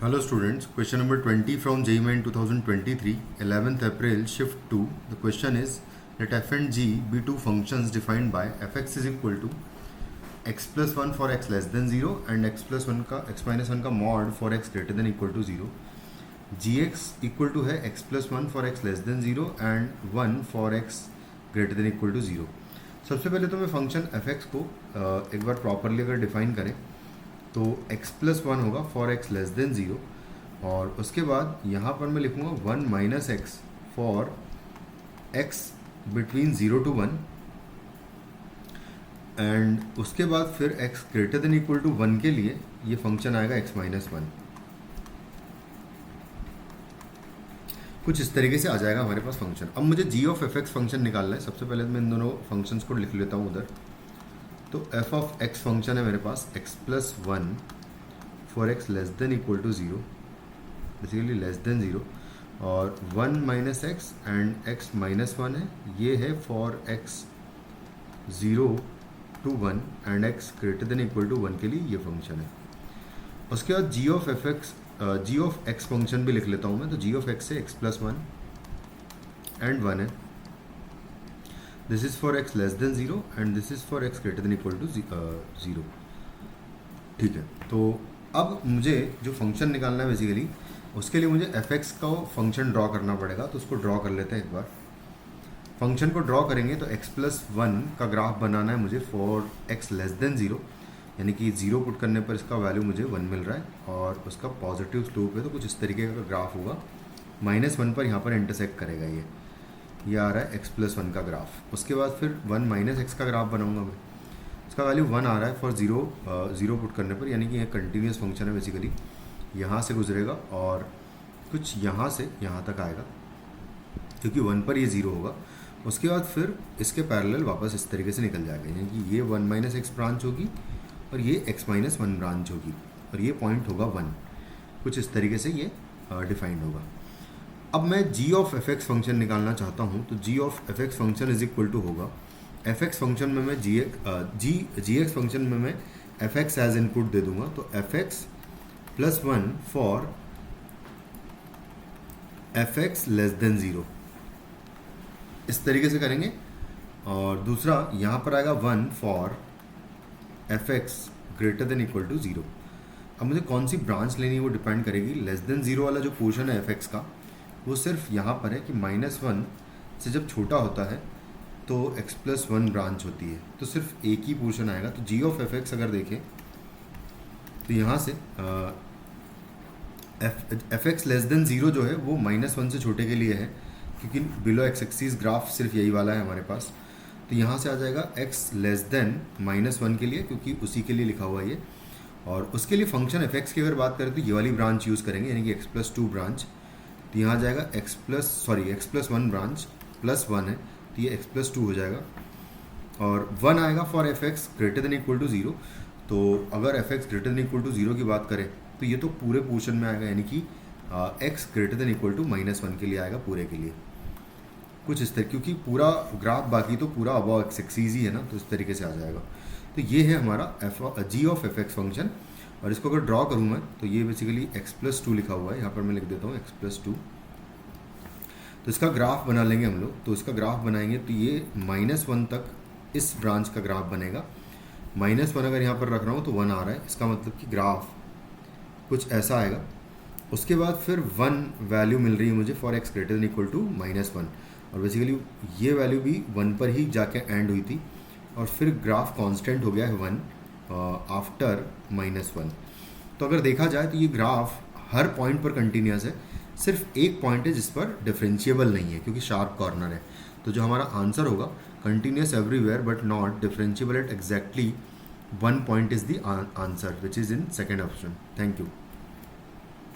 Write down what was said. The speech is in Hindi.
Hello students, question number 20 from JEE Main 2023, 11th April, shift 2. The question is, let f and g be two functions defined by fx is equal to x plus 1 for x less than 0 and x plus 1 का x minus 1 का mod for x greater than equal to 0. gx equal to है x plus 1 for x less than 0 and 1 for x greater than equal to 0. सबसे पहले तो मैं फंक्शन fx को एक बार प्रॉपरली अगर डिफाइन करें तो x प्लस 1 होगा फॉर x लेस देन 0 और उसके बाद यहाँ पर मैं लिखूँगा 1 minus x for x between 0 to 1 and उसके बाद फिर x greater than equal to 1 के लिए ये फंक्शन आएगा x माइनस 1. कुछ इस तरीके से आ जाएगा हमारे पास फंक्शन. अब मुझे g of f x function निकालना है. सबसे पहले तो मैं इन दोनों फंक्शंस को लिख लेता हूँ उधर. तो f ऑफ x फंक्शन है मेरे पास x plus 1 for x less than equal to 0, basically less than 0, और 1 minus x and x minus 1 है, ये है for x 0 to 1 and x greater than equal to 1 के लिए ये फंक्शन है. उसके बाद g ऑफ x फंक्शन भी लिख लेता हूँ मैं. तो g ऑफ x है x प्लस 1 एंड 1 है. This is for x less than 0 and this is for x greater than equal to 0. ठीक है. तो अब मुझे जो फंक्शन निकालना है बेसिकली उसके लिए मुझे fx का फंक्शन ड्रॉ करना पड़ेगा. तो उसको ड्रॉ कर लेते हैं एक बार. फंक्शन को ड्रॉ करेंगे तो x प्लस 1 का ग्राफ बनाना है मुझे फॉर x लेस देन 0, यानी कि 0 पुट करने पर इसका वैल्यू मुझे 1 मिल रहा है और उसका पॉजिटिव स्लोप है. तो कुछ इस तरीके का ग्राफ होगा. -1 पर यहाँ पर इंटरसेक्ट करेगा. ये आ रहा है x प्लस 1 का ग्राफ. उसके बाद फिर 1 माइनस एक्स का ग्राफ बनाऊंगा मैं. इसका वैल्यू 1 आ रहा है फॉर 0 पुट करने पर, यानी कि ये कंटिन्यूस फंक्शन है बेसिकली. यहाँ से गुजरेगा और कुछ यहाँ से यहाँ तक आएगा क्योंकि 1 पर ये 0 होगा. उसके बाद फिर इसके पैरेलल वापस इस तरीके से निकल जाएगा, यानी कि ये 1 माइनस एक्स ब्रांच होगी और ये x माइनस 1 ब्रांच होगी और ये पॉइंट होगा 1. कुछ इस तरीके से ये डिफाइंड होगा. अब मैं g of f x function निकालना चाहता हूँ. तो g of f x function is equal to होगा एफ एक्स फंक्शन में मैं जी एक्स फंक्शन में मैं एफ एक्स एज इनपुट दे दूंगा. तो f x plus 1 for f x less than 0, इस तरीके से करेंगे. और दूसरा यहाँ पर आएगा 1 for f x greater than equal to 0. अब मुझे कौन सी ब्रांच लेनी है वो डिपेंड करेगी. लेस देन 0 वाला जो पोर्शन है एफ एक्स का वो सिर्फ यहाँ पर है कि -1 से जब छोटा होता है तो x प्लस 1 ब्रांच होती है, तो सिर्फ एक ही पोर्शन आएगा. तो g ऑफ एफ एक्स अगर देखें तो यहाँ से एफ एक्स लेस देन 0 जो है वो -1 से छोटे के लिए है, क्योंकि बिलो एक्स एक्सिस ग्राफ सिर्फ यही वाला है हमारे पास. तो यहाँ से आ जाएगा x लेस देन -1 के लिए, क्योंकि उसी के लिए लिखा हुआ है ये. और उसके लिए फंक्शन एफ एक्स की अगर बात करें तो ये वाली ब्रांच यूज़ करेंगे, यानी कि x प्लस 2 ब्रांच. तो यहाँ आ जाएगा x प्लस 1 ब्रांच प्लस 1 है, तो ये x प्लस 2 हो जाएगा. और 1 आएगा for f x greater than equal to 0. तो अगर f x greater than equal to 0 की बात करें तो ये तो पूरे पोर्शन में आएगा, यानी कि x greater than equal to -1 के लिए आएगा पूरे के लिए. कुछ इस तरह, क्योंकि पूरा ग्राफ बाकी तो पूरा अबव एक्स एक्सिस ही है ना, तो इस तरीके से आ जाएगा. तो ये है हमारा g of f x function. और इसको अगर ड्रॉ करूँ मैं तो ये बेसिकली x प्लस 2 लिखा हुआ है, यहाँ पर मैं लिख देता हूँ x प्लस 2. तो इसका ग्राफ बना लेंगे हम लोग. तो इसका ग्राफ बनाएंगे तो ये -1 तक इस ब्रांच का ग्राफ बनेगा. -1 अगर यहाँ पर रख रहा हूँ तो 1 आ रहा है, इसका मतलब कि ग्राफ कुछ ऐसा आएगा. उसके बाद फिर 1 वैल्यू मिल रही है मुझे for x greater than equal to -1, और बेसिकली ये वैल्यू भी 1 पर ही जाके एंड हुई थी. और फिर ग्राफ कांस्टेंट हो गया है 1 आफ्टर -1. तो अगर देखा जाए तो ये ग्राफ हर पॉइंट पर कंटिन्यूस है, सिर्फ एक पॉइंट है जिस पर डिफरेंशिएबल नहीं है क्योंकि शार्प कॉर्नर है. तो जो हमारा आंसर होगा continuous everywhere but not differentiable at exactly 1 point is the answer which is in second option. Thank you.